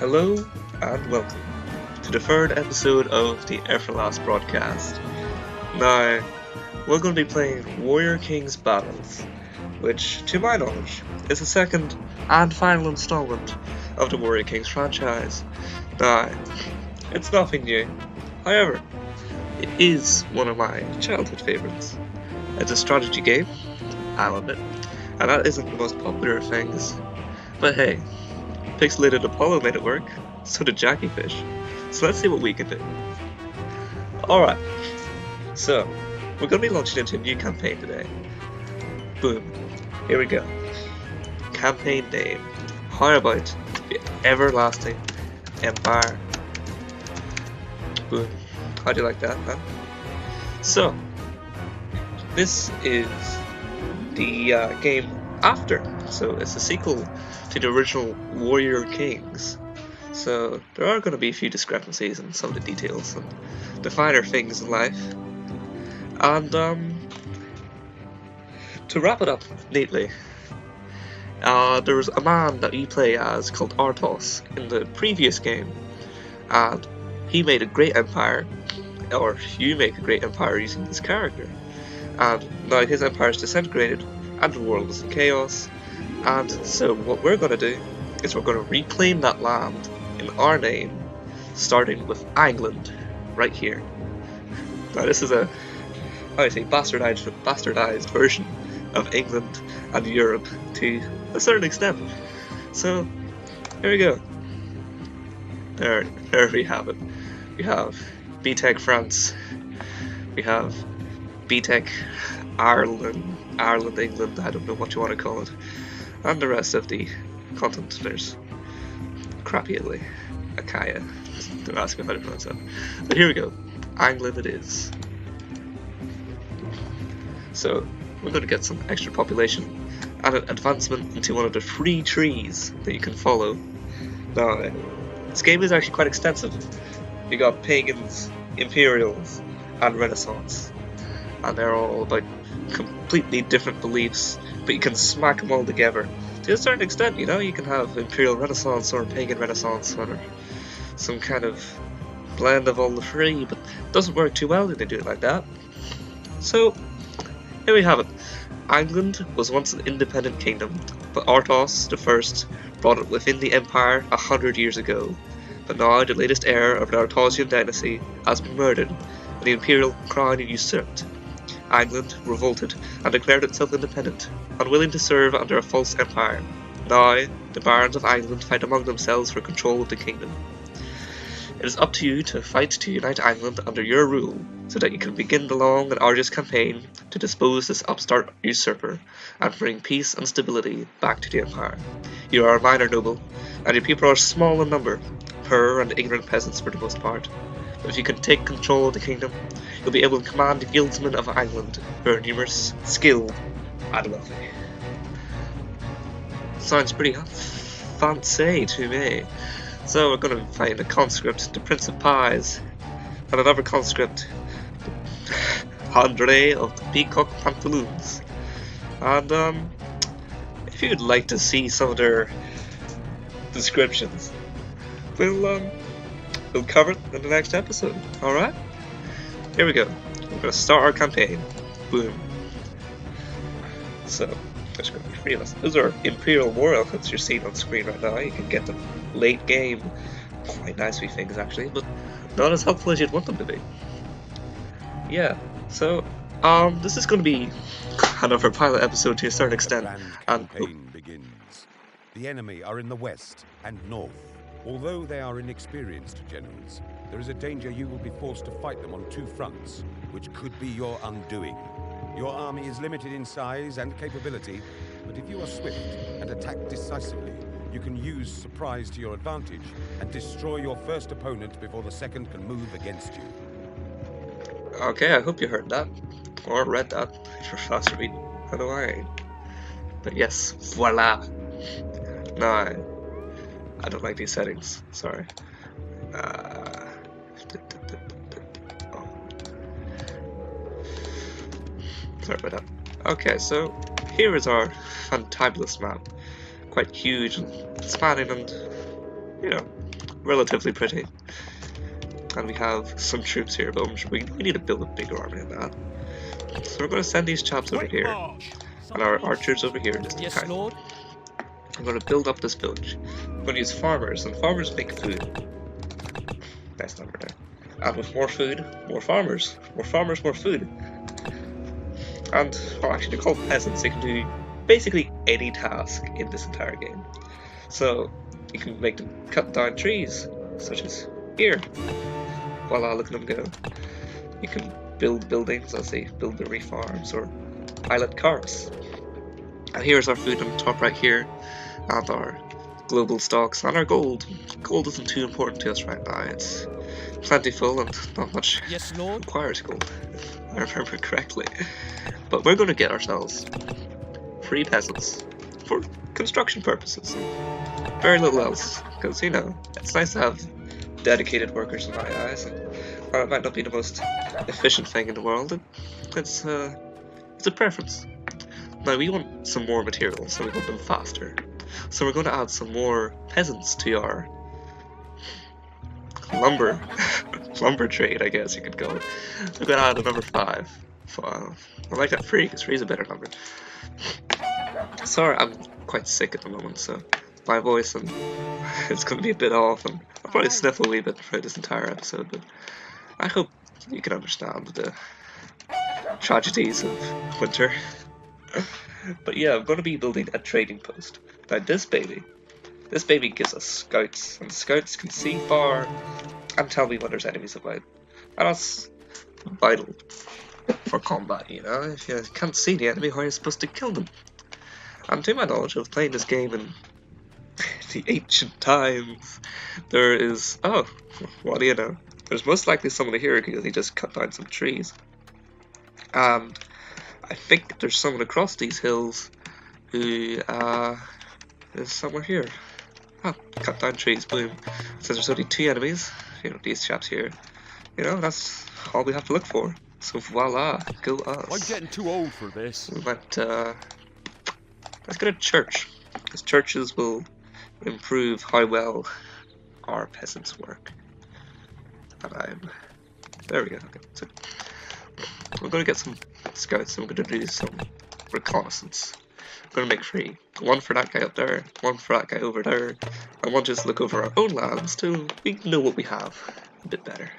Hello and welcome to the third episode of the Everlast broadcast. Now, we're going to be playing Warrior Kings Battles, which, to my knowledge, is the second and final installment of the Warrior Kings franchise. Now, it's nothing new, however, it is one of my childhood favourites. It's a strategy game, I'll admit, and that isn't the most popular of things, but hey, Pixelated Apollo made it work, so did Jackie Fish. So let's see what we can do. Alright, so we're going to be launching into a new campaign today. Boom, here we go. Campaign name. How about the Everlasting Empire? Boom. How do you like that, huh? So, this is the game after. So it's a sequel to the original Warrior Kings. So there are going to be a few discrepancies in some of the details and the finer things in life. And to wrap it up neatly, there was a man that you play as called Arthos in the previous game, and he made a great empire, or you make a great empire using this character. And now his empire is disintegrated and the world is in chaos. And so what we're going to do is we're going to reclaim that land in our name, starting with England, right here. Now this is bastardized version of England and Europe to a certain extent. So here we go. There we have it. We have BTEC France. We have BTEC Ireland, England, I don't know what you want to call it. And the rest of the continent. There's crappy Italy, Achaia, don't ask me how to pronounce that. But here we go, England it is. So we're going to get some extra population and an advancement into one of the 3 trees that you can follow. Now, this game is actually quite extensive. You got pagans, imperials, and renaissance, and they're all about completely different beliefs, but you can smack them all together to a certain extent. You know, you can have imperial renaissance or pagan renaissance or some kind of blend of all the 3, but it doesn't work too well when they do it like that. So here we have it. England was once an independent kingdom, but Arthos I brought it within the empire 100 years ago. But now the latest heir of the Arthosian dynasty has been murdered and the imperial crown usurped. England revolted and declared itself independent, unwilling to serve under a false empire. Now, the barons of England fight among themselves for control of the kingdom. It is up to you to fight to unite England under your rule, so that you can begin the long and arduous campaign to dispose this upstart usurper and bring peace and stability back to the empire. You are a minor noble, and your people are small in number, poor and ignorant peasants for the most part. But if you can take control of the kingdom, you'll be able to command the guildsmen of England, who are numerous, skilled, and wealthy. Sounds pretty fancy to me. So we're going to find a conscript, the Prince of Pies, and another conscript, Andre of the Peacock Pantaloons. And if you'd like to see some of their descriptions, we'll cover it in the next episode. Alright? Here we go. We're going to start our campaign. Boom. So, there's going to be 3 of us. Those are Imperial War Elephants you're seeing on screen right now. You can get them late game. Quite nice wee things actually, but not as helpful as you'd want them to be. Yeah, so, this is going to be another pilot episode to a certain extent. And campaign begins. The enemy are in the west and north. Although they are inexperienced generals, there is a danger you will be forced to fight them on 2 fronts, which could be your undoing. Your army is limited in size and capability, but if you are swift and attack decisively, you can use surprise to your advantage and destroy your first opponent before the second can move against you. Okay, I hope you heard that, or read that, if you're fast reading. I know I ain't. But yes, voila! Now, I don't like these settings, sorry. Sorry about that. Okay, so here is our fantabulous map. Quite huge and spanning and you know, relatively pretty. And we have some troops here, but we need to build a bigger army than that. So we're going to send these chaps over here, and our archers over here just Yes, tank. Lord. I'm going to build up this village. I'm going to use farmers, and farmers make food. Nice number there. And with more food, more farmers. More farmers, more food. And, well, actually, they're called peasants. They can do basically any task in this entire game. So, you can make them cut down trees, such as here. Voila, look at them go. You can build buildings as they build their farms, or pilot cars. And here's our food on the top right here, and our global stocks, and our gold. Gold isn't too important to us right now. It's plentiful and not much Yes, Lord. requires gold, if I remember correctly. But we're going to get ourselves 3 peasants for construction purposes, and very little else, because, you know, it's nice to have dedicated workers in my eyes, and while it might not be the most efficient thing in the world, it's a preference. Now we want some more materials, so we want them faster. So we're going to add some more peasants to our lumber trade, I guess you could call it. We're going to add a number 5. I like that 3, because 3 is a better number. Sorry, I'm quite sick at the moment, so my voice and it's going to be a bit off, and I'll probably sniffle a wee bit throughout this entire episode, but I hope you can understand the tragedies of winter. But yeah, I'm going to be building a trading post. Now this baby gives us scouts, and scouts can see far and tell me when there's enemies about. And that's vital for combat, you know. If you can't see the enemy, how are you supposed to kill them? And to my knowledge of playing this game in the ancient times, there is, oh, what do you know? There's most likely someone here because he just cut down some trees. And I think there's someone across these hills who is somewhere here. Oh, cut down trees, boom. So there's only 2 enemies, you know, these chaps here. You know, that's all we have to look for. So voila, go us. I'm getting too old for this. We went, let's get a church, because churches will improve how well our peasants work. And there we go. Okay, so we're going to get some scouts, and we're going to do some reconnaissance. We're going to make 3. 1 for that guy up there, 1 for that guy over there, and 1 just look over our own lands till we know what we have a bit better.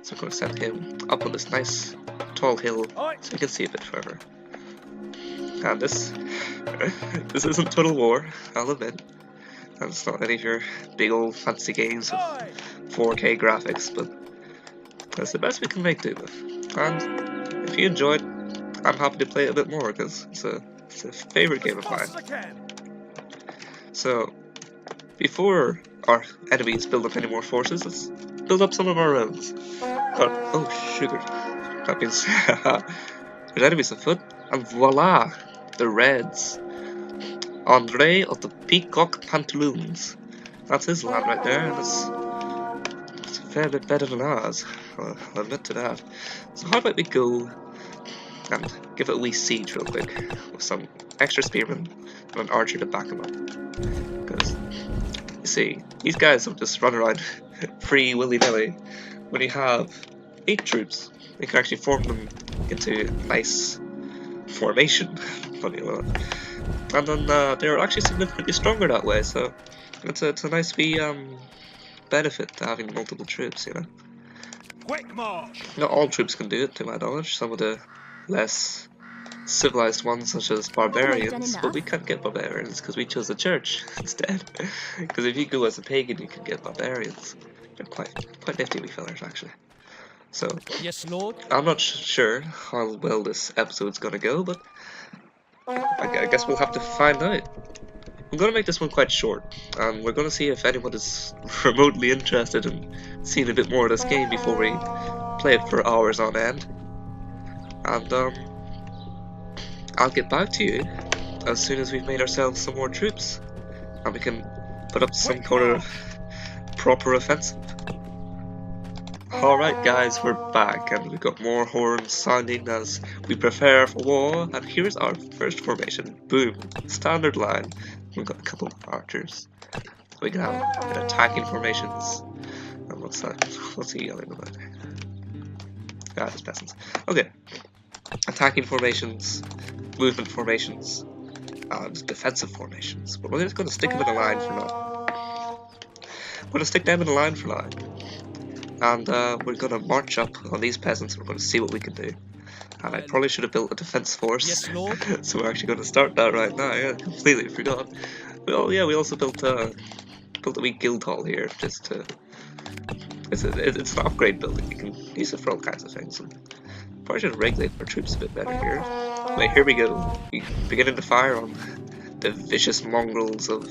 So I'm going to send him up on this nice tall hill so he can see a bit further. And this isn't Total War, I'll admit. And it's not any of your big old fancy games with 4K graphics, but that's the best we can make do with. And if you enjoyed, I'm happy to play it a bit more because it's a favourite game of mine. So before our enemies build up any more forces, let's build up some of our own. But, oh sugar, that means there's enemies afoot, and voila, the Reds. Andre of the Peacock Pantaloons. That's his land right there, and it's a fair bit better than ours, I'll admit to that. So how about we go and give it a wee siege real quick, with some extra spearmen and an archer to back him up. Because, you see, these guys don't just run around free willy-nilly. When you have 8 troops, you can actually form them into a nice formation, funny enough. And then they're actually significantly stronger that way, so it's a nice wee benefit to having multiple troops, you know. Quick march! Not all troops can do it, to my knowledge. Some of the less civilized ones, such as barbarians, but we can't get barbarians because we chose the church instead. Because if you go as a pagan, you can get barbarians. They're quite nifty wee fellers, actually. So, yes, Lord. I'm not sure how well this episode's gonna go, but I guess we'll have to find out. I'm going to make this one quite short, and we're going to see if anyone is remotely interested in seeing a bit more of this game before we play it for hours on end. And I'll get back to you as soon as we've made ourselves some more troops, and we can put up some kind of proper offensive. Alright guys, we're back, and we've got more horns sounding as we prepare for war, and here's our first formation. Boom. Standard line. We've got a couple of archers. We can have attacking formations. And what's that? What's he yelling about? Ah, just peasants. Okay. Attacking formations, movement formations, and defensive formations. But we're just going to stick them in a line for now. We're going to stick them in a line for now. And we're going to march up on these peasants. We're going to see what we can do. And I probably should have built a defense force. Yes, Lord. So we're actually going to start that right now. I completely forgot. Well, yeah, we also built a wee guild hall here, just to... It's an upgrade building. You can use it for all kinds of things. And probably should regulate our troops a bit better here. Wait, here we go. We beginning to fire on the vicious mongrels of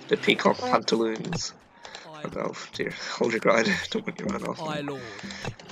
the peacock pantaloons. Oh dear, hold your ground, don't want you to run off.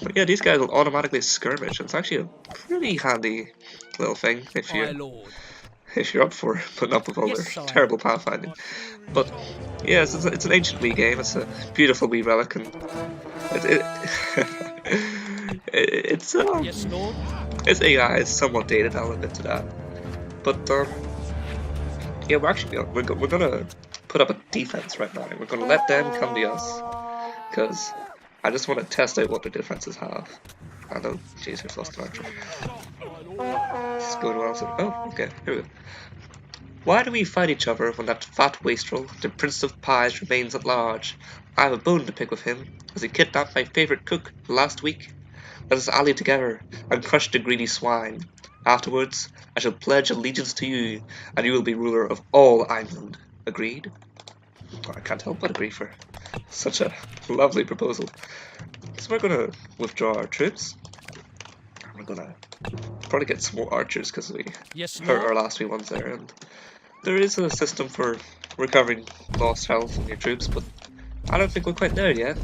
But yeah, these guys will automatically skirmish. It's actually a pretty handy little thing if you're up for putting up with all their terrible pathfinding. But yeah, it's an ancient wee game. It's a beautiful wee relic, and it's AI is somewhat dated. I'll admit to that. But yeah, we're gonna put up a defense right now. We're gonna let them come to us because I just want to test out what their defenses have. I know, jeez, we've lost an archer. It's going well. So, oh, okay, here we go. Why do we fight each other when that fat wastrel, the Prince of Pies, remains at large? I have a bone to pick with him, as he kidnapped my favourite cook last week. Let us ally together and crush the greedy swine. Afterwards, I shall pledge allegiance to you, and you will be ruler of all Ireland. Agreed? Oh, I can't help but agree for such a lovely proposal. So we're going to withdraw our troops. We're going to probably get some more archers because we hurt our last few ones there. And there is a system for recovering lost health in your troops, but I don't think we're quite there yet.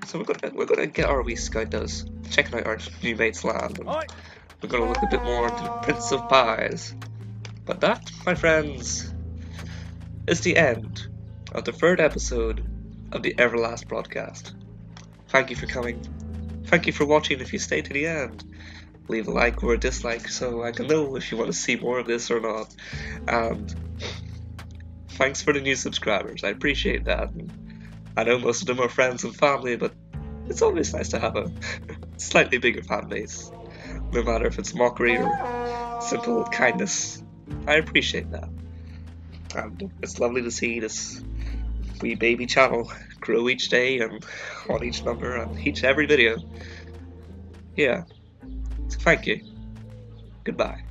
So we're gonna get our wee scout does, checking out our new mate's land, and we're gonna look a bit more into the Prince of Pies. But that, my friends, is the end of the third episode of the Everlast broadcast. Thank you for coming. Thank you for watching if you stay to the end. Leave a like or a dislike so I can know if you want to see more of this or not. And thanks for the new subscribers, I appreciate that. And I know most of them are friends and family, but it's always nice to have a slightly bigger fan base. No matter if it's mockery or simple kindness, I appreciate that. And it's lovely to see this wee baby channel grow each day and on each number and every video. Yeah. So thank you. Goodbye.